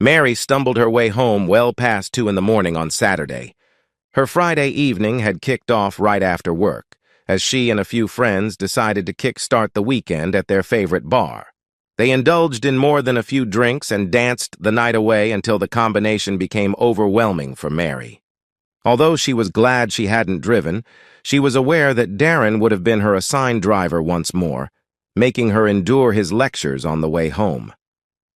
Mary stumbled her way home well past 2 in the morning on Saturday. Her Friday evening had kicked off right after work, as she and a few friends decided to kick-start the weekend at their favorite bar. They indulged in more than a few drinks and danced the night away until the combination became overwhelming for Mary. Although she was glad she hadn't driven, she was aware that Darren would have been her assigned driver once more, making her endure his lectures on the way home.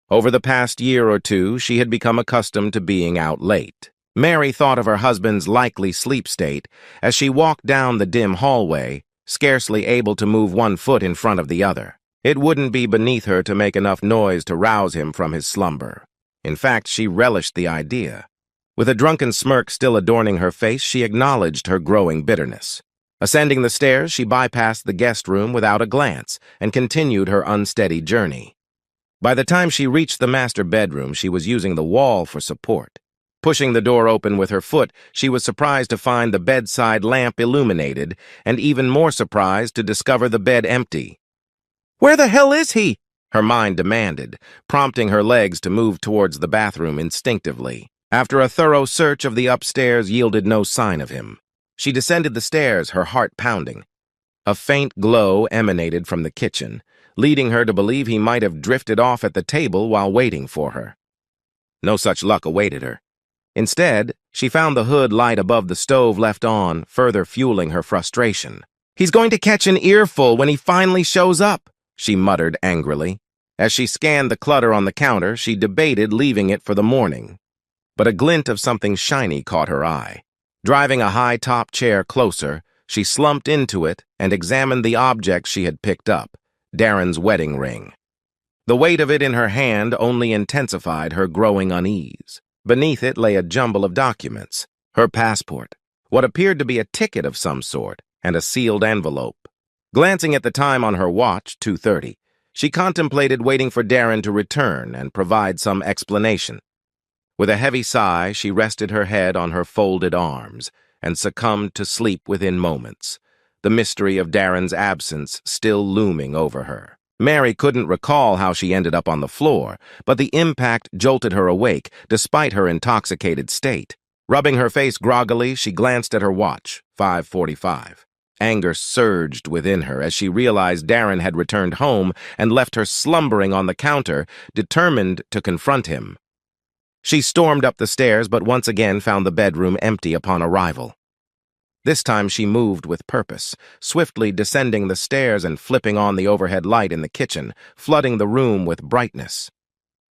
Over the past year or two, she had become accustomed to being out late. Mary thought of her husband's likely sleep state as she walked down the dim hallway, scarcely able to move one foot in front of the other. It wouldn't be beneath her to make enough noise to rouse him from his slumber. In fact, she relished the idea. With a drunken smirk still adorning her face, she acknowledged her growing bitterness. Ascending the stairs, she bypassed the guest room without a glance and continued her unsteady journey. By the time she reached the master bedroom, she was using the wall for support. Pushing the door open with her foot, she was surprised to find the bedside lamp illuminated, and even more surprised to discover the bed empty. "Where the hell is he?" her mind demanded, prompting her legs to move towards the bathroom instinctively. After a thorough search of the upstairs yielded no sign of him. She descended the stairs, her heart pounding. A faint glow emanated from the kitchen, leading her to believe he might have drifted off at the table while waiting for her. No such luck awaited her. Instead, she found the hood light above the stove left on, further fueling her frustration. "He's going to catch an earful when he finally shows up," she muttered angrily. As she scanned the clutter on the counter, she debated leaving it for the morning. But a glint of something shiny caught her eye. Driving a high-top chair closer, she slumped into it and examined the object she had picked up, Darren's wedding ring. The weight of it in her hand only intensified her growing unease. Beneath it lay a jumble of documents, her passport, what appeared to be a ticket of some sort, and a sealed envelope. Glancing at the time on her watch, 2:30, she contemplated waiting for Darren to return and provide some explanation. With a heavy sigh, she rested her head on her folded arms and succumbed to sleep within moments, the mystery of Darren's absence still looming over her. Mary couldn't recall how she ended up on the floor, but the impact jolted her awake, despite her intoxicated state. Rubbing her face groggily, she glanced at her watch, 5:45. Anger surged within her as she realized Darren had returned home and left her slumbering on the counter, determined to confront him. She stormed up the stairs, but once again found the bedroom empty upon arrival. This time she moved with purpose, swiftly descending the stairs and flipping on the overhead light in the kitchen, flooding the room with brightness.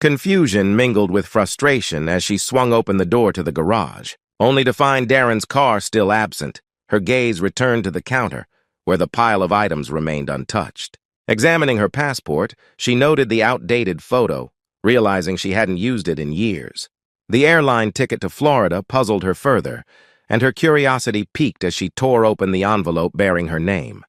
Confusion mingled with frustration as she swung open the door to the garage, only to find Darren's car still absent. Her gaze returned to the counter, where the pile of items remained untouched. Examining her passport, she noted the outdated photo, realizing she hadn't used it in years. The airline ticket to Florida puzzled her further, and her curiosity piqued as she tore open the envelope bearing her name.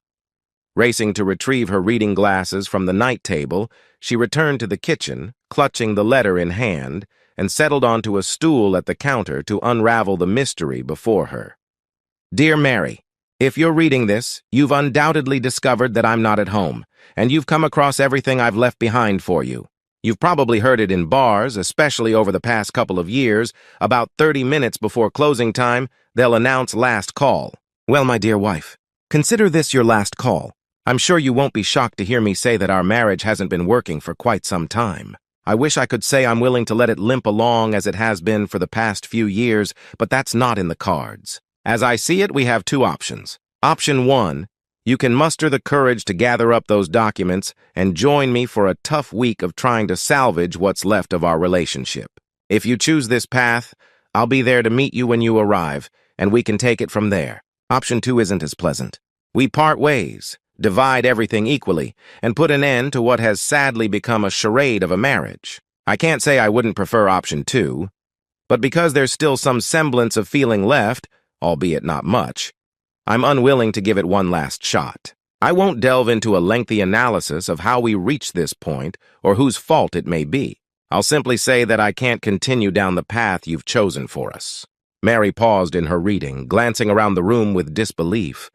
Racing to retrieve her reading glasses from the night table, she returned to the kitchen, clutching the letter in hand, and settled onto a stool at the counter to unravel the mystery before her. Dear Mary, if you're reading this, you've undoubtedly discovered that I'm not at home, and you've come across everything I've left behind for you. You've probably heard it in bars, especially over the past couple of years. About 30 minutes before closing time, they'll announce last call. Well, my dear wife, consider this your last call. I'm sure you won't be shocked to hear me say that our marriage hasn't been working for quite some time. I wish I could say I'm willing to let it limp along as it has been for the past few years, but that's not in the cards. As I see it, we have two options. Option 1, you can muster the courage to gather up those documents and join me for a tough week of trying to salvage what's left of our relationship. If you choose this path, I'll be there to meet you when you arrive, and we can take it from there. Option 2 isn't as pleasant. We part ways, divide everything equally, and put an end to what has sadly become a charade of a marriage. I can't say I wouldn't prefer option 2, but because there's still some semblance of feeling left, albeit not much, I'm unwilling to give it one last shot. I won't delve into a lengthy analysis of how we reached this point or whose fault it may be. I'll simply say that I can't continue down the path you've chosen for us. Mary paused in her reading, glancing around the room with disbelief.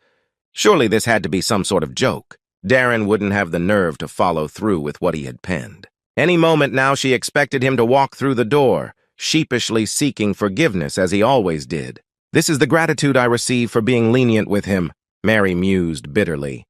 Surely this had to be some sort of joke. Darren wouldn't have the nerve to follow through with what he had penned. Any moment now she expected him to walk through the door, sheepishly seeking forgiveness as he always did. "This is the gratitude I receive for being lenient with him," Mary mused bitterly.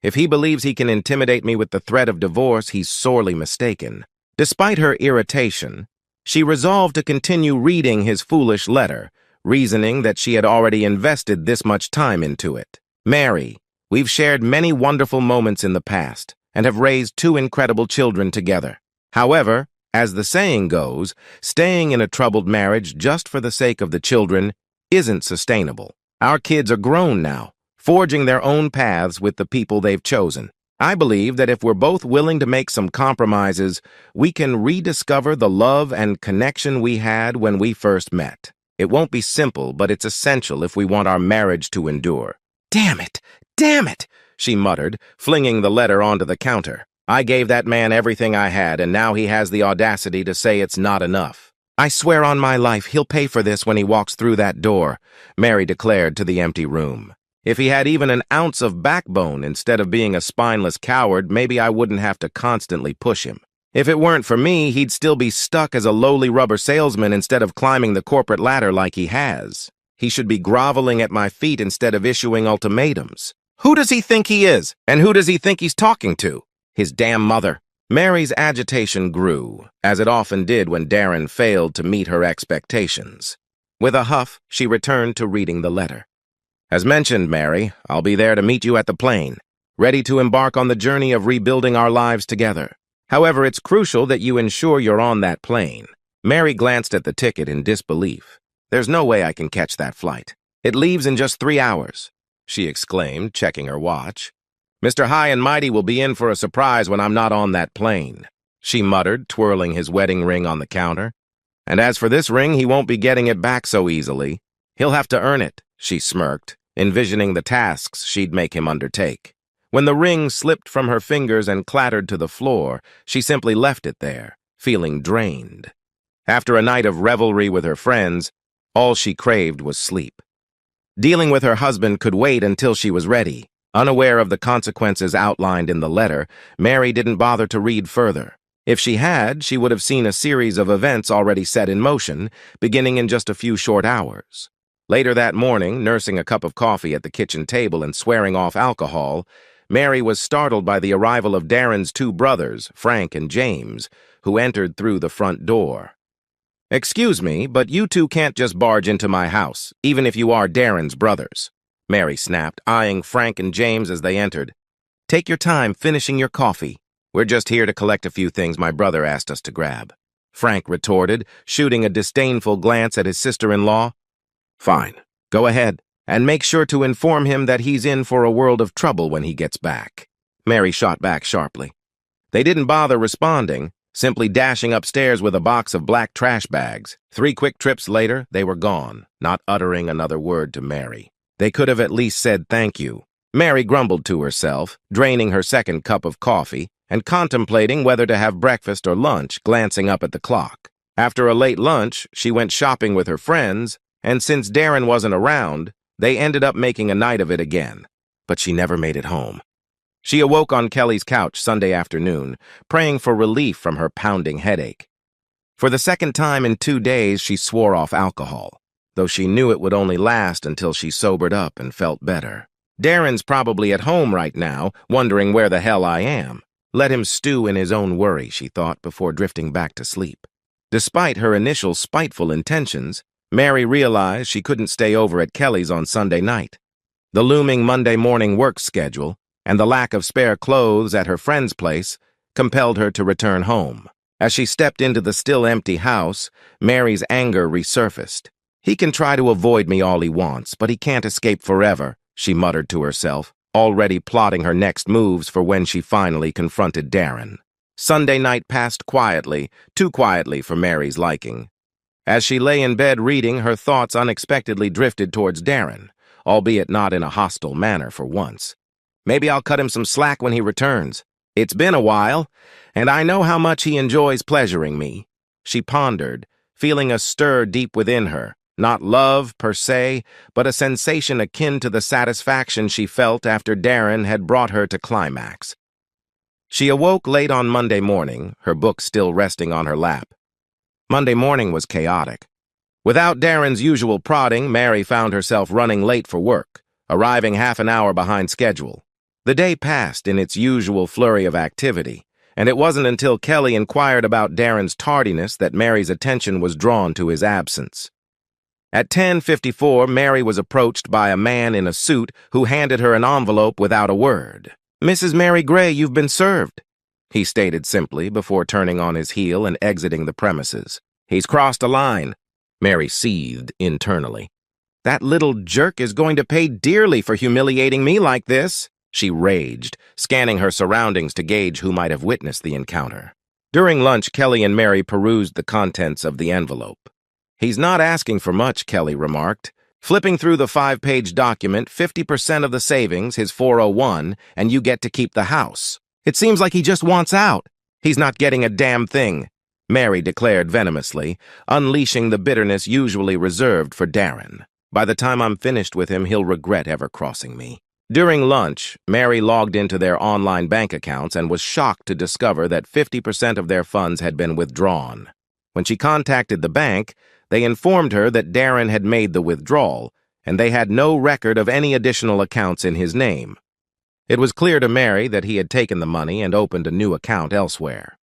"If he believes he can intimidate me with the threat of divorce, he's sorely mistaken." Despite her irritation, she resolved to continue reading his foolish letter, reasoning that she had already invested this much time into it. "Mary, we've shared many wonderful moments in the past and have raised two incredible children together. However, as the saying goes, staying in a troubled marriage just for the sake of the children isn't sustainable. Our kids are grown now, forging their own paths with the people they've chosen. I believe that if we're both willing to make some compromises, we can rediscover the love and connection we had when we first met. It won't be simple, but it's essential if we want our marriage to endure." "Damn it! Damn it!" she muttered, flinging the letter onto the counter. "I gave that man everything I had, and now he has the audacity to say it's not enough. I swear on my life he'll pay for this when he walks through that door," Mary declared to the empty room. "If he had even an ounce of backbone instead of being a spineless coward, maybe I wouldn't have to constantly push him. If it weren't for me, he'd still be stuck as a lowly rubber salesman instead of climbing the corporate ladder like he has. He should be groveling at my feet instead of issuing ultimatums. Who does he think he is? And who does he think he's talking to? His damn mother." Mary's agitation grew, as it often did when Darren failed to meet her expectations. With a huff, she returned to reading the letter. "As mentioned, Mary, I'll be there to meet you at the plane, ready to embark on the journey of rebuilding our lives together. However, it's crucial that you ensure you're on that plane." Mary glanced at the ticket in disbelief. "There's no way I can catch that flight. It leaves in just 3 hours," she exclaimed, checking her watch. "Mr. High and Mighty will be in for a surprise when I'm not on that plane," she muttered, twirling his wedding ring on the counter. "And as for this ring, he won't be getting it back so easily. He'll have to earn it," she smirked, envisioning the tasks she'd make him undertake. When the ring slipped from her fingers and clattered to the floor, she simply left it there, feeling drained. After a night of revelry with her friends, all she craved was sleep. Dealing with her husband could wait until she was ready. Unaware of the consequences outlined in the letter, Mary didn't bother to read further. If she had, she would have seen a series of events already set in motion, beginning in just a few short hours. Later that morning, nursing a cup of coffee at the kitchen table and swearing off alcohol, Mary was startled by the arrival of Darren's two brothers, Frank and James, who entered through the front door. "Excuse me, but you two can't just barge into my house, even if you are Darren's brothers," Mary snapped, eyeing Frank and James as they entered. "Take your time finishing your coffee. We're just here to collect a few things my brother asked us to grab," Frank retorted, shooting a disdainful glance at his sister-in-law. "Fine, go ahead, and make sure to inform him that he's in for a world of trouble when he gets back," Mary shot back sharply. They didn't bother responding, simply dashing upstairs with a box of black trash bags. 3 quick trips later, they were gone, not uttering another word to Mary. They could have at least said thank you. Mary grumbled to herself, draining her second cup of coffee and contemplating whether to have breakfast or lunch, glancing up at the clock. After a late lunch, she went shopping with her friends, and since Darren wasn't around, they ended up making a night of it again. But she never made it home. She awoke on Kelly's couch Sunday afternoon, praying for relief from her pounding headache. For the second time in 2 days, she swore off alcohol, though she knew it would only last until she sobered up and felt better. Darren's probably at home right now, wondering where the hell I am. Let him stew in his own worry, she thought, before drifting back to sleep. Despite her initial spiteful intentions, Mary realized she couldn't stay over at Kelly's on Sunday night. The looming Monday morning work schedule and the lack of spare clothes at her friend's place compelled her to return home. As she stepped into the still empty house, Mary's anger resurfaced. "He can try to avoid me all he wants, but he can't escape forever," she muttered to herself, already plotting her next moves for when she finally confronted Darren. Sunday night passed quietly, too quietly for Mary's liking. As she lay in bed reading, her thoughts unexpectedly drifted towards Darren, albeit not in a hostile manner for once. Maybe I'll cut him some slack when he returns. It's been a while, and I know how much he enjoys pleasuring me. She pondered, feeling a stir deep within her, not love per se, but a sensation akin to the satisfaction she felt after Darren had brought her to climax. She awoke late on Monday morning, her book still resting on her lap. Monday morning was chaotic. Without Darren's usual prodding, Mary found herself running late for work, arriving half an hour behind schedule. The day passed in its usual flurry of activity, and it wasn't until Kelly inquired about Darren's tardiness that Mary's attention was drawn to his absence. At 10:54, Mary was approached by a man in a suit who handed her an envelope without a word. "Mrs. Mary Gray, you've been served," he stated simply before turning on his heel and exiting the premises. "He's crossed a line," Mary seethed internally. "That little jerk is going to pay dearly for humiliating me like this," she raged, scanning her surroundings to gauge who might have witnessed the encounter. During lunch, Kelly and Mary perused the contents of the envelope. "He's not asking for much," Kelly remarked. "Flipping through the 5-page document, 50% of the savings, his 401, and you get to keep the house. It seems like he just wants out. He's not getting a damn thing," Mary declared venomously, unleashing the bitterness usually reserved for Darren. "By the time I'm finished with him, he'll regret ever crossing me." During lunch, Mary logged into their online bank accounts and was shocked to discover that 50% of their funds had been withdrawn. When she contacted the bank, they informed her that Darren had made the withdrawal, and they had no record of any additional accounts in his name. It was clear to Mary that he had taken the money and opened a new account elsewhere.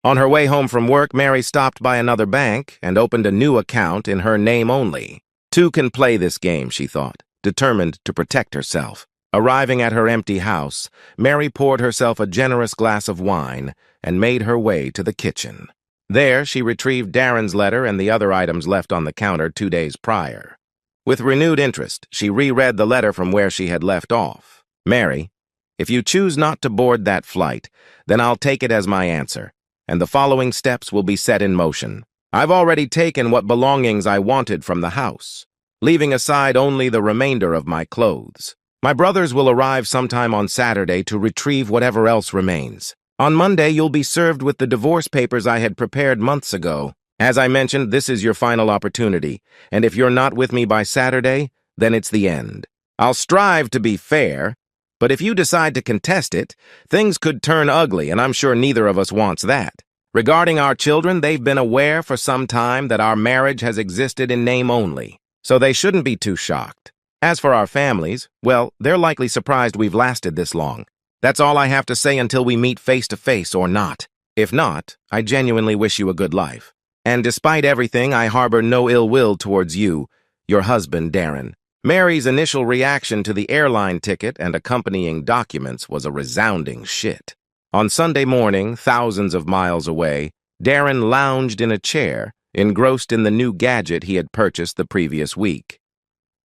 On her way home from work, Mary stopped by another bank and opened a new account in her name only. Two can play this game, she thought, determined to protect herself. Arriving at her empty house, Mary poured herself a generous glass of wine and made her way to the kitchen. There, she retrieved Darren's letter and the other items left on the counter 2 days prior. With renewed interest, she reread the letter from where she had left off. "Mary, if you choose not to board that flight, then I'll take it as my answer, and the following steps will be set in motion. I've already taken what belongings I wanted from the house, leaving aside only the remainder of my clothes. My brothers will arrive sometime on Saturday to retrieve whatever else remains. On Monday, you'll be served with the divorce papers I had prepared months ago. As I mentioned, this is your final opportunity, and if you're not with me by Saturday, then it's the end. I'll strive to be fair, but if you decide to contest it, things could turn ugly, and I'm sure neither of us wants that. Regarding our children, they've been aware for some time that our marriage has existed in name only, so they shouldn't be too shocked. As for our families, well, they're likely surprised we've lasted this long. That's all I have to say until we meet face to face or not. If not, I genuinely wish you a good life. And despite everything, I harbor no ill will towards you, your husband, Darren." Mary's initial reaction to the airline ticket and accompanying documents was a resounding shit. On Sunday morning, thousands of miles away, Darren lounged in a chair, engrossed in the new gadget he had purchased the previous week.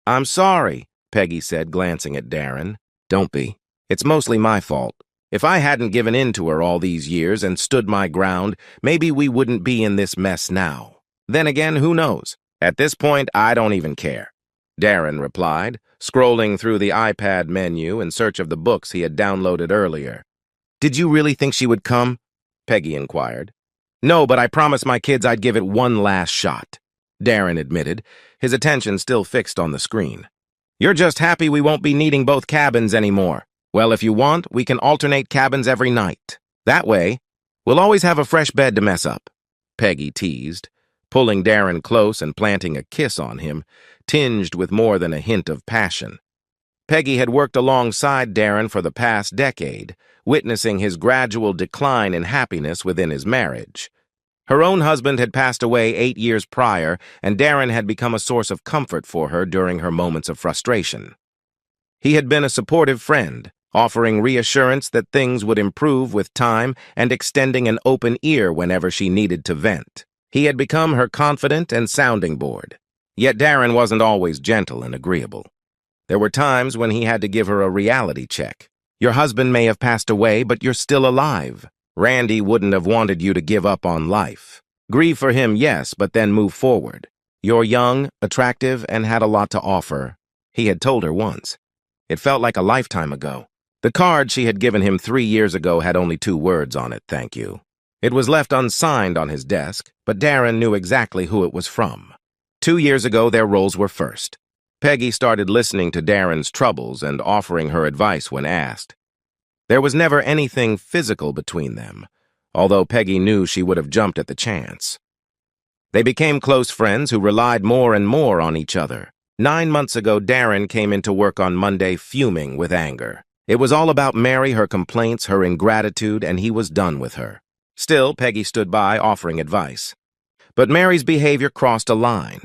"I'm sorry," Peggy said, glancing at Darren. "Don't be. It's mostly my fault. If I hadn't given in to her all these years and stood my ground, maybe we wouldn't be in this mess now. Then again, who knows? At this point, I don't even care," Darren replied, scrolling through the iPad menu in search of the books he had downloaded earlier. "Did you really think she would come?" Peggy inquired. "No, but I promised my kids I'd give it one last shot," Darren admitted, his attention still fixed on the screen. "You're just happy we won't be needing both cabins anymore. Well, if you want, we can alternate cabins every night. That way, we'll always have a fresh bed to mess up," Peggy teased, pulling Darren close and planting a kiss on him, tinged with more than a hint of passion. Peggy had worked alongside Darren for the past decade, witnessing his gradual decline in happiness within his marriage. Her own husband had passed away 8 years prior, and Darren had become a source of comfort for her during her moments of frustration. He had been a supportive friend, offering reassurance that things would improve with time and extending an open ear whenever she needed to vent. He had become her confidant and sounding board. Yet Darren wasn't always gentle and agreeable. There were times when he had to give her a reality check. "Your husband may have passed away, but you're still alive. Randy wouldn't have wanted you to give up on life. Grieve for him, yes, but then move forward. You're young, attractive, and had a lot to offer," he had told her once. It felt like a lifetime ago. The card she had given him 3 years ago had only 2 words on it, "Thank you." It was left unsigned on his desk, but Darren knew exactly who it was from. 2 years ago, their roles were first. Peggy started listening to Darren's troubles and offering her advice when asked. There was never anything physical between them, although Peggy knew she would have jumped at the chance. They became close friends who relied more and more on each other. 9 months ago, Darren came into work on Monday fuming with anger. It was all about Mary, her complaints, her ingratitude, and he was done with her. Still, Peggy stood by, offering advice. But Mary's behavior crossed a line.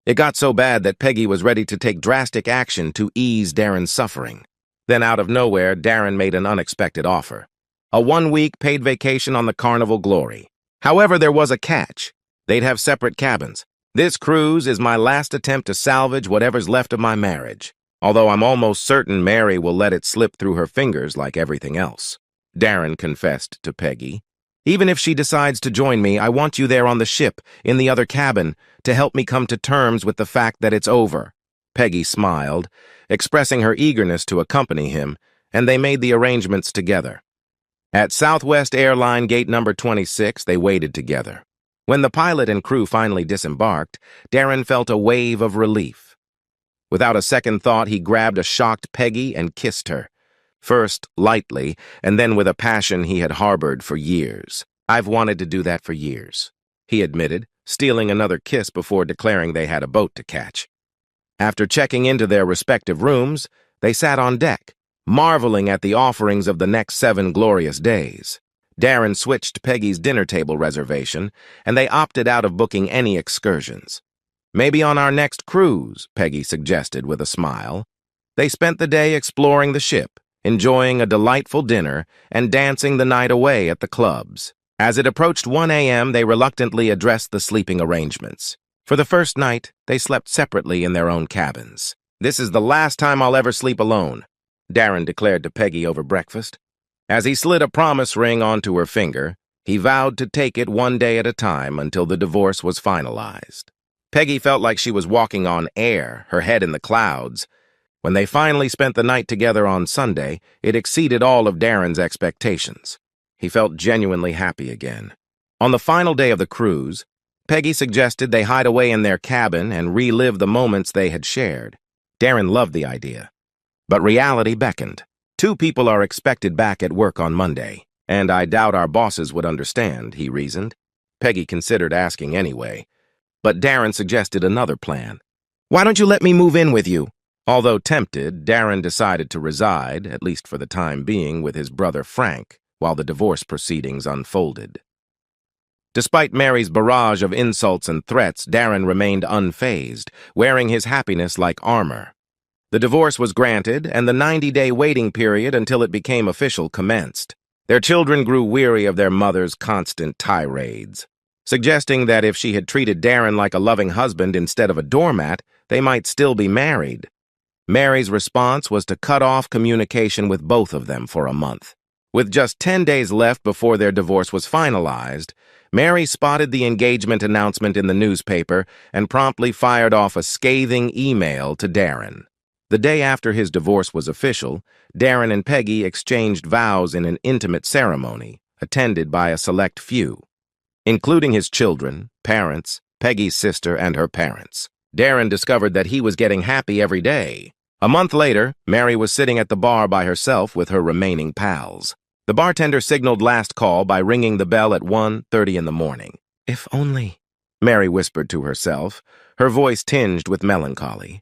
It got so bad that Peggy was ready to take drastic action to ease Darren's suffering. Then out of nowhere, Darren made an unexpected offer. A 1-week paid vacation on the Carnival Glory. However, there was a catch. They'd have separate cabins. This cruise is my last attempt to salvage whatever's left of my marriage, although I'm almost certain Mary will let it slip through her fingers like everything else, Darren confessed to Peggy. Even if she decides to join me, I want you there on the ship, in the other cabin, to help me come to terms with the fact that it's over. Peggy smiled, expressing her eagerness to accompany him, and they made the arrangements together. At Southwest Airline Gate number 26, they waited together. When the pilot and crew finally disembarked, Darren felt a wave of relief. Without a second thought, he grabbed a shocked Peggy and kissed her. First lightly, and then with a passion he had harbored for years. "I've wanted to do that for years," he admitted, stealing another kiss before declaring they had a boat to catch. After checking into their respective rooms, they sat on deck, marveling at the offerings of the next 7 glorious days. Darren switched Peggy's dinner table reservation, and they opted out of booking any excursions. "Maybe on our next cruise," Peggy suggested with a smile. They spent the day exploring the ship, enjoying a delightful dinner and dancing the night away at the clubs. As it approached 1 a.m., they reluctantly addressed the sleeping arrangements. For the first night, they slept separately in their own cabins. "This is the last time I'll ever sleep alone," Darren declared to Peggy over breakfast. As he slid a promise ring onto her finger, he vowed to take it one day at a time until the divorce was finalized. Peggy felt like she was walking on air, her head in the clouds. When they finally spent the night together on Sunday, it exceeded all of Darren's expectations. He felt genuinely happy again. On the final day of the cruise, Peggy suggested they hide away in their cabin and relive the moments they had shared. Darren loved the idea. But reality beckoned. 2 people are expected back at work on Monday, and I doubt our bosses would understand, he reasoned. Peggy considered asking anyway, but Darren suggested another plan. "Why don't you let me move in with you?" Although tempted, Darren decided to reside, at least for the time being, with his brother Frank, while the divorce proceedings unfolded. Despite Mary's barrage of insults and threats, Darren remained unfazed, wearing his happiness like armor. The divorce was granted, and the 90-day waiting period until it became official commenced. Their children grew weary of their mother's constant tirades, suggesting that if she had treated Darren like a loving husband instead of a doormat, they might still be married. Mary's response was to cut off communication with both of them for a month. With just 10 days left before their divorce was finalized, Mary spotted the engagement announcement in the newspaper and promptly fired off a scathing email to Darren. The day after his divorce was official, Darren and Peggy exchanged vows in an intimate ceremony, attended by a select few, including his children, parents, Peggy's sister, and her parents. Darren discovered that he was getting happy every day. A month later, Mary was sitting at the bar by herself with her remaining pals. The bartender signaled last call by ringing the bell at 1:30 in the morning. "If only," Mary whispered to herself, her voice tinged with melancholy.